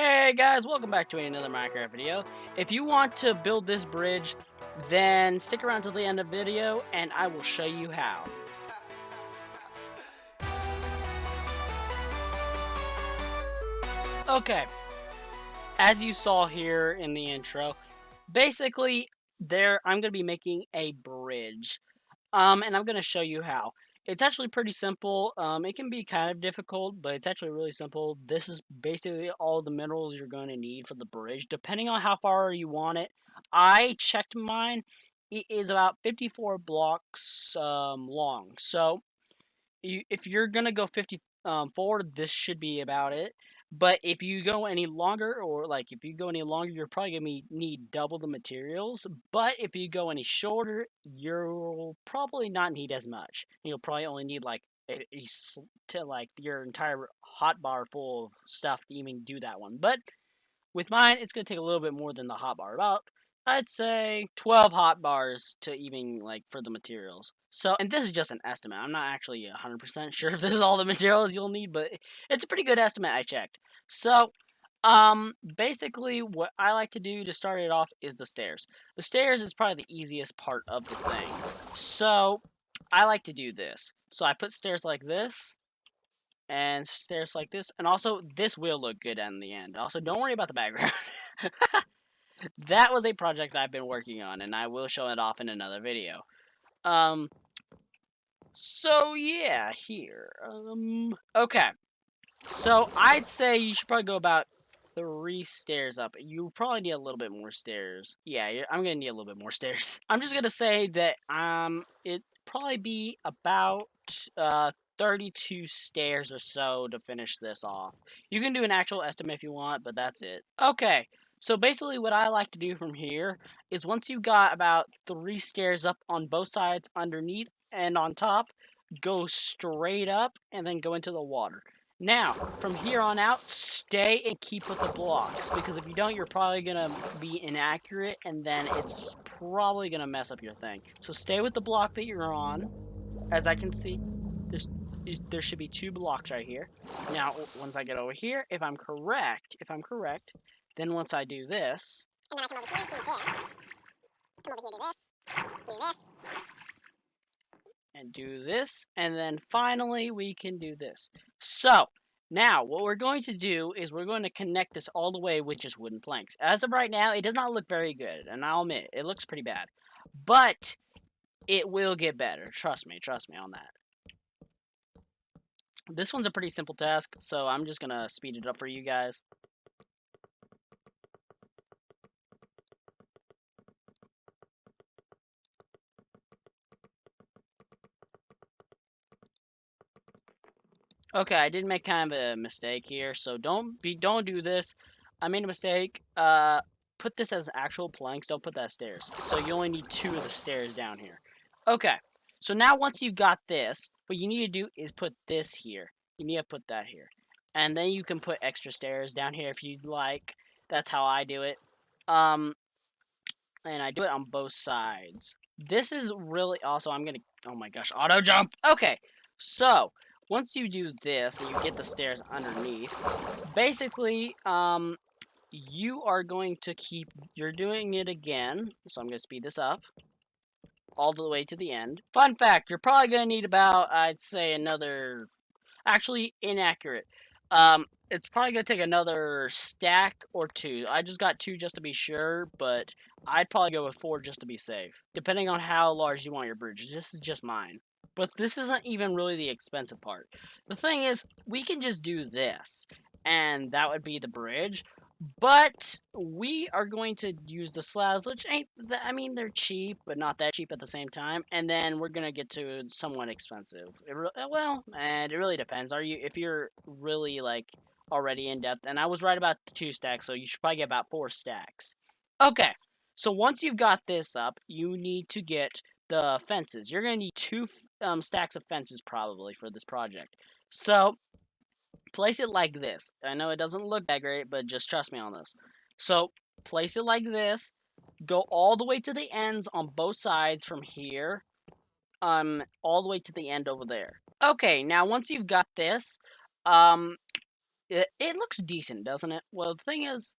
Hey guys, welcome back to another Minecraft video. If you want to build this bridge, then stick around till the end of the video and I will show you how. Okay, as you saw here in the intro, basically I'm going to be making a bridge. And I'm going to show you how. It's actually pretty simple. It can be kind of difficult, but it's actually really simple. This is basically all the minerals you're going to need for the bridge, depending on how far you want it. I checked mine. It is about 54 blocks long. So if you're gonna go 50 forward, this should be about it. But if you go any longer, or like if you go any longer, you're probably gonna need double the materials. But if you go any shorter, you'll probably not need as much. You'll probably only need like to like your entire hotbar full of stuff to even do that one. But with mine, it's gonna take a little bit more than the hotbar. About I'd say 12 hot bars to even like for the materials. So, and this is just an estimate. I'm not actually 100% sure if this is all the materials you'll need, but it's a pretty good estimate I checked. So, basically what I like to do to start it off is the stairs. The stairs is probably the easiest part of the thing. So, I like to do this. So, I put stairs like this and stairs like this, and also this will look good in the end. Also, don't worry about the background. That was a project I've been working on, and I will show it off in another video. Um, so yeah, here. Okay. So I'd say you should probably go about 3 stairs up. You probably need a little bit more stairs. Yeah, I'm gonna need a little bit more stairs. I'm just gonna say that it probably be about 32 stairs or so to finish this off. You can do an actual estimate if you want, but that's it. Okay. So basically what I like to do from here is once you got about 3 stairs up on both sides underneath and on top, go straight up and then go into the water. Now, from here on out, stay and keep with the blocks, because if you don't, you're probably going to be inaccurate, and then it's probably going to mess up your thing. So stay with the block that you're on. As I can see, there should be 2 blocks right here. Now, once I get over here, if I'm correct, then once I do this, And then I come over here, do this. Come over here, do this. and do this, and then finally we can do this. So, now, what we're going to do is we're going to connect this all the way with just wooden planks. As of right now, it does not look very good, and I'll admit, it looks pretty bad. But, it will get better. Trust me on that. This one's a pretty simple task, so I'm just going to speed it up for you guys. Okay, I did make kind of a mistake here, so don't do this. I made a mistake. Put this as actual planks. Don't put that as stairs. So you only need 2 of the stairs down here. Okay. So now once you got this, what you need to do is put this here. You need to put that here, and then you can put extra stairs down here if you'd like. That's how I do it. And I do it on both sides. This is really also. Oh my gosh, auto jump. Okay. So once you do this and you get the stairs underneath, basically, you are going to you're doing it again, so I'm going to speed this up all the way to the end. Fun fact, you're probably going to need about, I'd say, actually, inaccurate. It's probably going to take another stack or 2. I just got 2 just to be sure, but I'd probably go with 4 just to be safe, depending on how large you want your bridges. This is just mine. But this isn't even really the expensive part. The thing is, we can just do this, and that would be the bridge. But we are going to use the slabs, which I mean, they're cheap, but not that cheap at the same time. And then we're gonna get to somewhat expensive. And it really depends. If you're really like already in depth, and I was right about 2 stacks, so you should probably get about 4 stacks. Okay, so once you've got this up, you need to get the fences. You're gonna need 2 stacks of fences probably for this project. So place it like this. I know it doesn't look that great, but just trust me on this. So place it like this. Go all the way to the ends on both sides from here. All the way to the end over there. Okay, now once you've got this, It looks decent, doesn't it? Well, the thing is,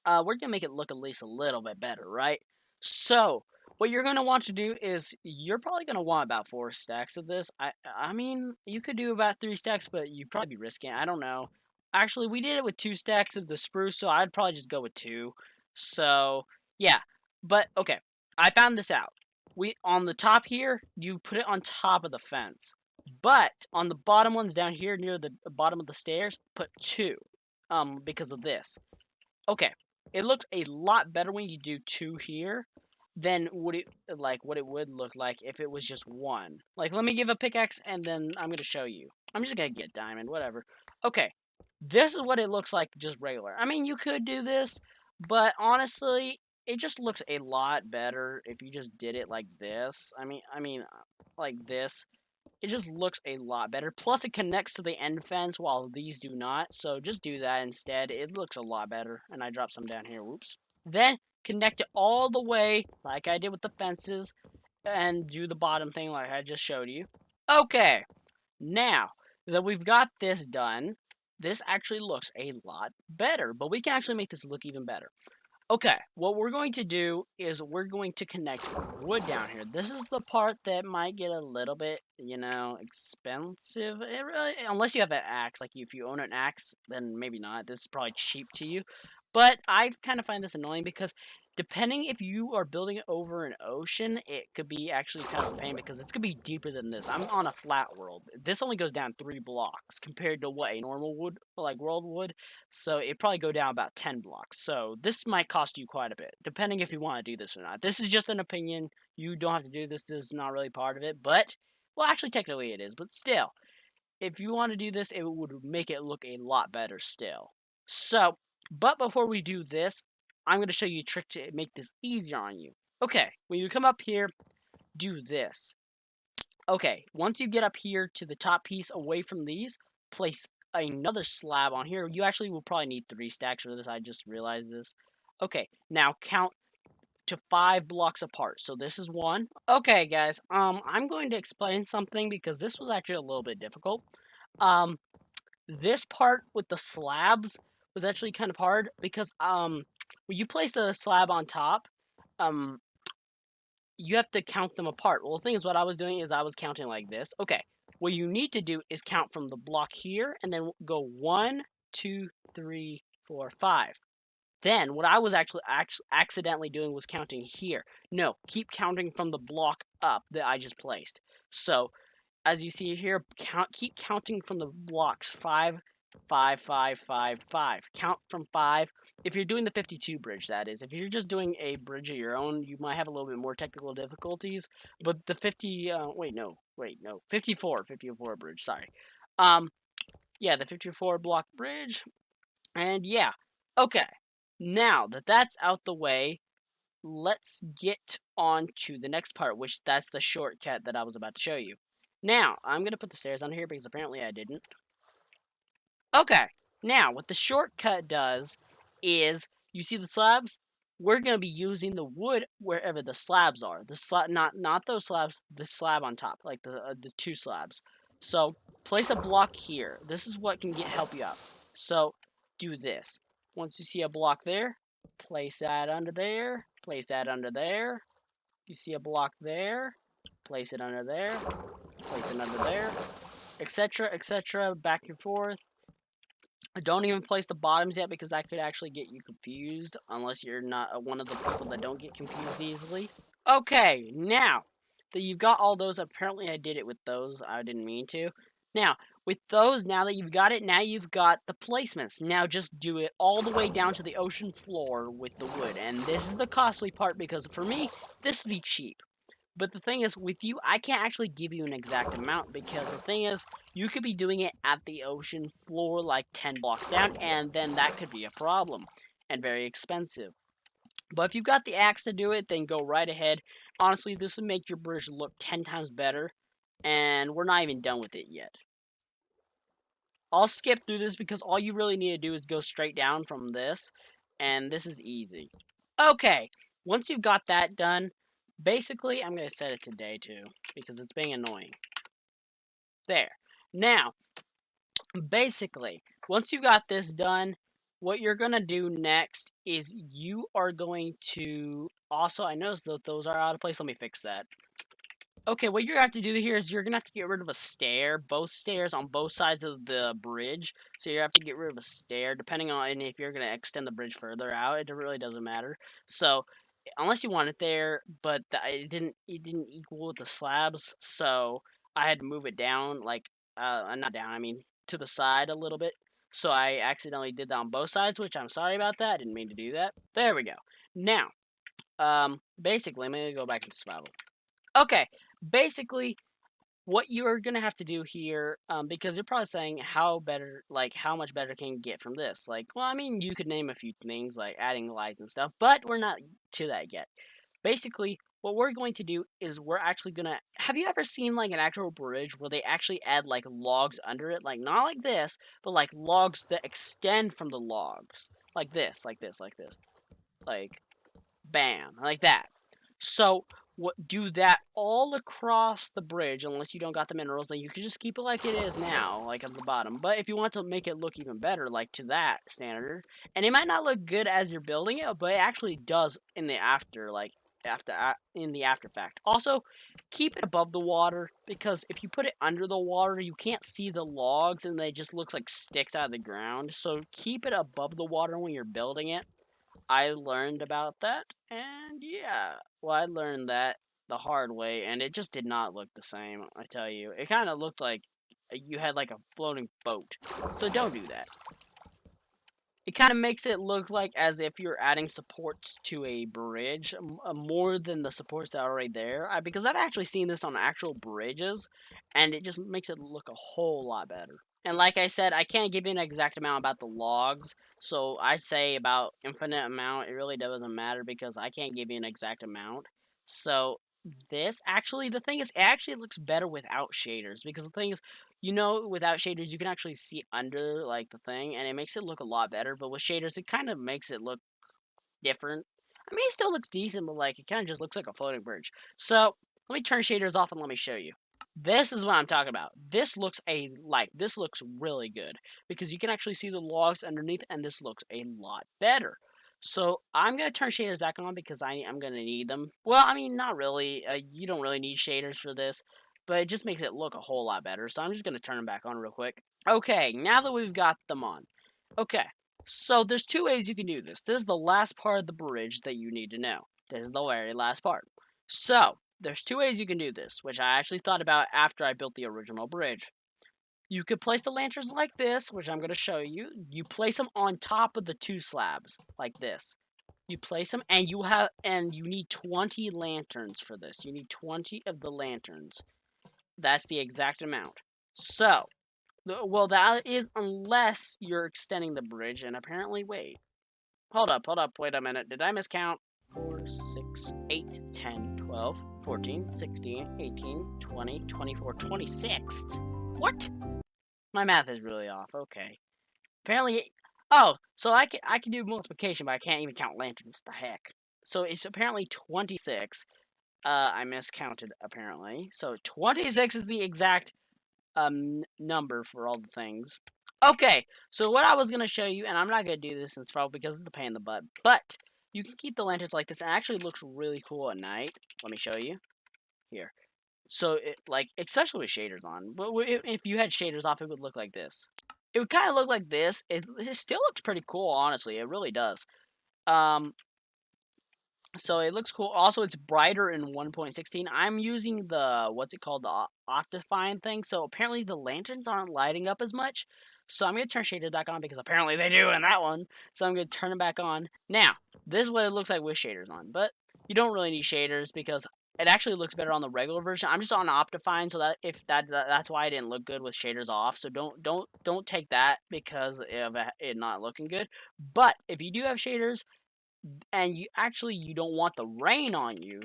we're gonna make it look at least a little bit better, right? So, what you're gonna want to do is you're probably gonna want about 4 stacks of this. I mean, you could do about 3 stacks, but you'd probably be risking it. I don't know. Actually, we did it with 2 stacks of the spruce, so I'd probably just go with two. So, yeah. But okay, I found this out. We on the top here, you put it on top of the fence. But on the bottom ones down here near the bottom of the stairs, put two. Because of this. Okay, it looks a lot better when you do two here than what it would look like if it was just one. Like, let me give a pickaxe and then I'm gonna show you. I'm just gonna get diamond, whatever. Okay, this is what it looks like just regular. I mean, you could do this, but honestly, it just looks a lot better if you just did it like this. Like this. It just looks a lot better. Plus, it connects to the end fence while these do not. So just do that instead. It looks a lot better. And I dropped some down here. Whoops. Then connect it all the way like I did with the fences and do the bottom thing like I just showed you. Okay. Now that we've got this done, this actually looks a lot better. But we can actually make this look even better. Okay, what we're going to do is we're going to connect wood down here. This is the part that might get a little bit, expensive. It really, unless you have an axe. Like, if you own an axe, then maybe not. This is probably cheap to you. But I kind of find this annoying because depending if you are building it over an ocean, it could be actually kind of a pain because it's going to be deeper than this. I'm on a flat world. This only goes down 3 blocks compared to what a normal wood, like world would. So it'd probably go down about 10 blocks. So this might cost you quite a bit, depending if you want to do this or not. This is just an opinion. You don't have to do this. This is not really part of it. But, well, actually, technically it is. But still, if you want to do this, it would make it look a lot better still. So, but before we do this, I'm going to show you a trick to make this easier on you. Okay, when you come up here, do this. Okay, once you get up here to the top piece away from these, place another slab on here. You actually will probably need 3 stacks for this. I just realized this. Okay, now count to 5 blocks apart. So this is one. Okay, guys. I'm going to explain something because this was actually a little bit difficult. This part with the slabs was actually kind of hard because when you place the slab on top, um, you have to count them apart. Well, the thing is, what I was doing is I was counting like this. Okay, what you need to do is count from the block here and then go 1, 2, 3, 4, 5. Then what I was actually accidentally doing was counting here. No, keep counting from the block up that I just placed. So as you see here, keep counting from the blocks 5, 5, 5, 5, 5. Count from 5. If you're doing the 52 bridge, that is. If you're just doing a bridge of your own, you might have a little bit more technical difficulties. But the 54 bridge, sorry. Um, yeah, the 54 block bridge. And yeah, okay. Now that that's out the way, let's get on to the next part, which that's the shortcut that I was about to show you. Now, I'm going to put the stairs on here because apparently I didn't. Okay, now what the shortcut does is, you see the slabs? We're going to be using the wood wherever the slabs are. The slab, not those slabs, the slab on top, like the 2 slabs. So, place a block here. This is what can help you out. So, do this. Once you see a block there, place that under there, place that under there. You see a block there, place it under there, place it under there, etc., etc., back and forth. Don't even place the bottoms yet because that could actually get you confused unless you're not one of the people that don't get confused easily. Okay, now that you've got all those, apparently I did it with those. I didn't mean to. Now, with those, now that you've got it, now you've got the placements. Now just do it all the way down to the ocean floor with the wood. And this is the costly part because for me, this would be cheap. But the thing is, with you, I can't actually give you an exact amount because the thing is, you could be doing it at the ocean floor like 10 blocks down, and then that could be a problem and very expensive. But if you've got the axe to do it, then go right ahead. Honestly, this will make your bridge look 10 times better, and we're not even done with it yet. I'll skip through this because all you really need to do is go straight down from this, and this is easy. Okay, once you've got that done, basically, I'm going to set it to day 2 because it's being annoying. There. Now, basically, Once you got this done, what you're gonna do next is you are going to also, I noticed that those are out of place. Let me fix that. Okay, what you're gonna have to do here is you're gonna have to get rid of a stair, both stairs on both sides of the bridge. So you have to get rid of a stair, depending on if you're gonna extend the bridge further out. It really doesn't matter. So unless you want it there, but it didn't equal with the slabs, so I had to move it down, like not down, I mean to the side a little bit. So I accidentally did that on both sides, which I'm sorry about that. I didn't mean to do that. There we go. Now, basically, I'm gonna go back into survival. Okay, basically, what you're gonna have to do here, because you're probably saying how better, like how much better can you get from this? Like, well, I mean, you could name a few things like adding lights and stuff, but we're not to that yet. Basically, what we're going to do is we're actually gonna. Have you ever seen like an actual bridge where they actually add like logs under it, like not like this, but like logs that extend from the logs, like this, like this, like this, like bam, like that. So what do that all across the bridge, unless you don't got the minerals, then you can just keep it like it is now, like at the bottom. But if you want to make it look even better, like to that standard, and it might not look good as you're building it, but it actually does in the after, like in the after fact. Also, keep it above the water because if you put it under the water, you can't see the logs and they just looks like sticks out of the ground. So keep it above the water when you're building it. I learned about that, and yeah, well, I learned that the hard way, and it just did not look the same. I tell you, it kind of looked like you had like a floating boat. So don't do that. It kind of makes it look like as if you're adding supports to a bridge more than the supports that are already there. Because I've actually seen this on actual bridges, and it just makes it look a whole lot better. And like I said, I can't give you an exact amount about the logs, so I say about infinite amount. It really doesn't matter because I can't give you an exact amount. So this actually, the thing is, it actually looks better without shaders because the thing is, without shaders, you can actually see under like the thing, and it makes it look a lot better. But with shaders, it kind of makes it look different. I mean, it still looks decent, but like it kind of just looks like a floating bridge. So let me turn shaders off and let me show you. This is what I'm talking about. This looks really good because you can actually see the logs underneath, and this looks a lot better. So I'm gonna turn shaders back on because I'm gonna need them. Well, I mean, not really. You don't really need shaders for this, but it just makes it look a whole lot better. So I'm just gonna turn them back on real quick. Okay, now that we've got them on. Okay, so there's two ways you can do this. This is the last part of the bridge that you need to know. This is the very last part. So there's two ways you can do this, which I actually thought about after I built the original bridge. You could place the lanterns like this, which I'm going to show you. You place them on top of the two slabs, like this. You place them, and you need 20 lanterns for this. You need 20 of the lanterns. That's the exact amount. So, well, that is unless you're extending the bridge, and apparently, wait. Hold up, wait a minute. Did I miscount? 4, 6, 8, 10, 12, 14, 16, 18, 20, 24, 26. What? My math is really off. Okay. Apparently, oh, so I can do multiplication, but I can't even count lanterns. What the heck? So it's apparently 26. I miscounted apparently. So 26 is the exact number for all the things. Okay, so what I was gonna show you, and I'm not gonna do this in Sprout because it's a pain in the butt, but you can keep the lanterns like this, and it actually looks really cool at night. Let me show you here. So, like, especially with shaders on, but if you had shaders off, it would look like this. It would kind of look like this. It still looks pretty cool, honestly. It really does. Um, so it looks cool. Also, it's brighter in 1.16. I'm using the, what's it called, the Optifine thing. So apparently the lanterns aren't lighting up as much. So I'm going to turn shaders back on because apparently they do in that one. So I'm going to turn them back on. Now, this is what it looks like with shaders on. But you don't really need shaders because it actually looks better on the regular version. I'm just on Optifine, so that if that's why it didn't look good with shaders off. So don't take that because of it not looking good. But if you do have shaders, and you don't want the rain on you,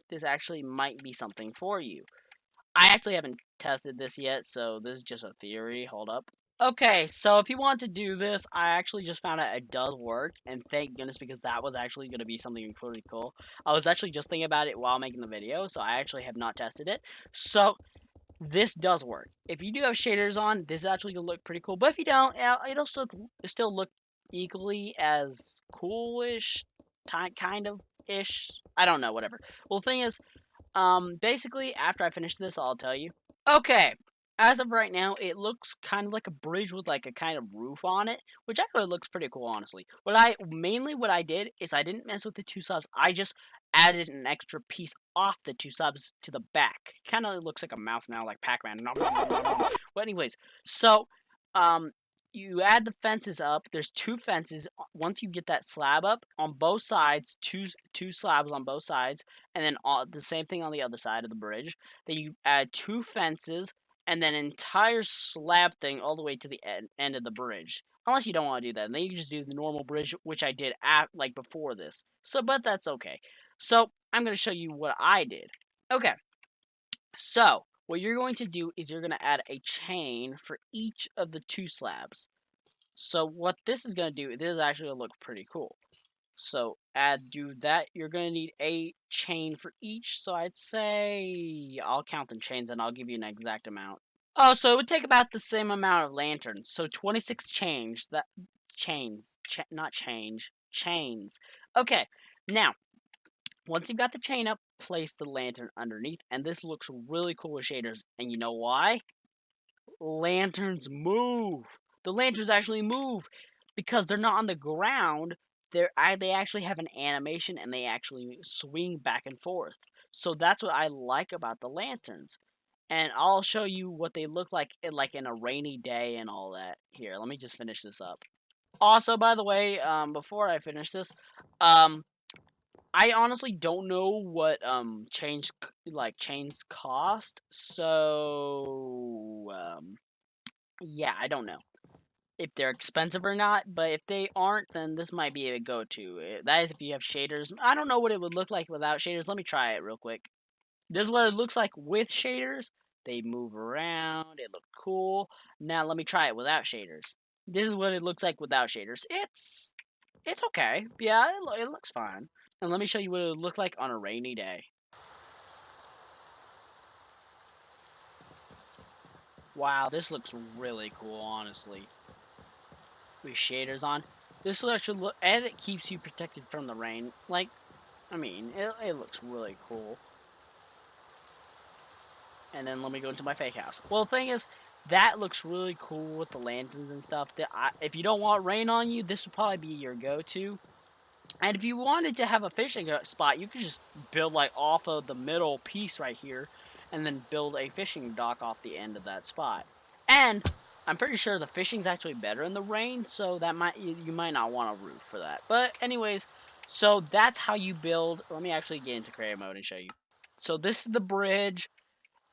this actually might be something for you. I actually haven't tested this yet, so this is just a theory. Hold up. Okay, so if you want to do this, I actually just found out it does work, and thank goodness because that was actually going to be something pretty cool. I was actually just thinking about it while making the video, so I actually have not tested it. So this does work. If you do have shaders on, this is actually gonna look pretty cool. But if you don't, it'll still look equally as coolish, kind of ish. I don't know, whatever. Well, the thing is, basically, after I finish this, I'll tell you. Okay, as of right now, it looks kind of like a bridge with like a kind of roof on it, which actually looks pretty cool, honestly. What I did is I didn't mess with the two subs. I just added an extra piece off the two subs to the back. Kind of looks like a mouth now, like Pac-Man. But anyways, so um, you add the fences up. There's two fences. Once you get that slab up on both sides, two slabs on both sides, and then the same thing on the other side of the bridge. Then you add two fences and then an entire slab thing all the way to the end of the bridge. Unless you don't want to do that, and then you just do the normal bridge, which I did like before this. So, but that's okay. So I'm going to show you what I did. Okay, so what you're going to do is you're going to add a chain for each of the two slabs. So what this is going to do, this is actually going to look pretty cool. So do that. You're going to need a chain for each. So I'd say I'll count the chains and I'll give you an exact amount. Oh, so it would take about the same amount of lanterns. So 26 not change, chains. Okay, now once you've got the chain up, place the lantern underneath, and this looks really cool with shaders. And you know why? Lanterns move. The lanterns actually move because they're not on the ground. They actually have an animation and they actually swing back and forth. So that's what I like about the lanterns. And I'll show you what they look like in a rainy day and all that. Here, let me just finish this up. Also, by the way, before I finish this, um, I honestly don't know what chains cost. So yeah, I don't know if they're expensive or not, but if they aren't, then this might be a go-to. That is if you have shaders. I don't know what it would look like without shaders. Let me try it real quick. This is what it looks like with shaders. They move around. It looked cool. Now let me try it without shaders. This is what it looks like without shaders. It's okay. Yeah, it looks fine. And let me show you what it would look like on a rainy day. Wow, this looks really cool, honestly. With shaders on. This will actually look, and it keeps you protected from the rain. Like, I mean, it looks really cool. And then let me go into my fake house. Well, the thing is, that looks really cool with the lanterns and stuff. If you don't want rain on you, this would probably be your go-to. And if you wanted to have a fishing spot, you could just build like off of the middle piece right here, and then build a fishing dock off the end of that spot. And I'm pretty sure the fishing's actually better in the rain, so that you might not want a roof for that. But anyways, so that's how you build. Let me actually get into creative mode and show you. So this is the bridge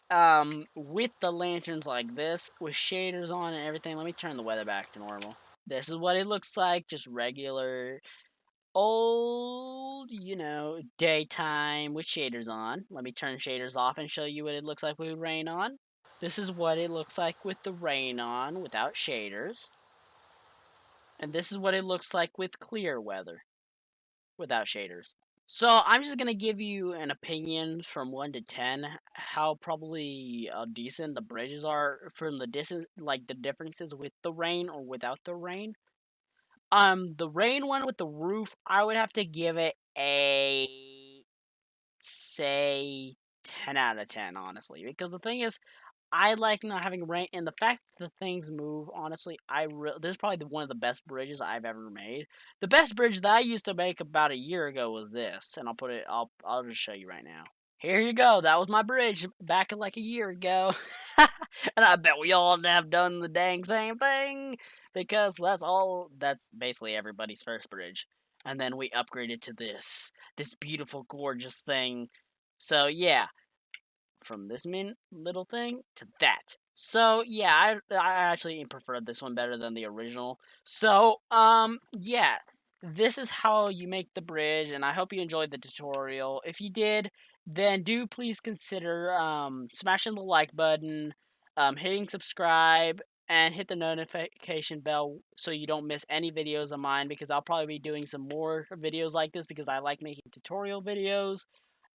with the lanterns like this, with shaders on and everything. Let me turn the weather back to normal. This is what it looks like, just regular old, daytime with shaders on. Let me turn shaders off and show you what it looks like with rain on. This is what it looks like with the rain on without shaders. And this is what it looks like with clear weather without shaders. So I'm just gonna give you an opinion from 1 to 10 how probably decent the bridges are from the distance, like the differences with the rain or without the rain. The rain one with the roof, I would have to give it a say 10 out of 10, honestly, because the thing is, I like not having rain, and the fact that the things move. Honestly, this is probably one of the best bridges I've ever made. The best bridge that I used to make about a year ago was this, and I'll just show you right now. Here you go. That was my bridge back like a year ago, and I bet we all have done the dang same thing because That's basically everybody's first bridge, and then we upgraded to this beautiful, gorgeous thing. So yeah, from this little thing to that. So yeah, I actually prefer this one better than the original. So yeah, this is how you make the bridge, and I hope you enjoyed the tutorial. If you did, then do please consider smashing the like button, hitting subscribe, and hit the notification bell so you don't miss any videos of mine, because I'll probably be doing some more videos like this because I like making tutorial videos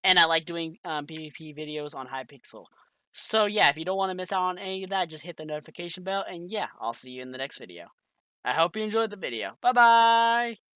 and I like doing PvP videos on Hypixel. So yeah, if you don't want to miss out on any of that, just hit the notification bell, and yeah, I'll see you in the next video. I hope you enjoyed the video. Bye bye!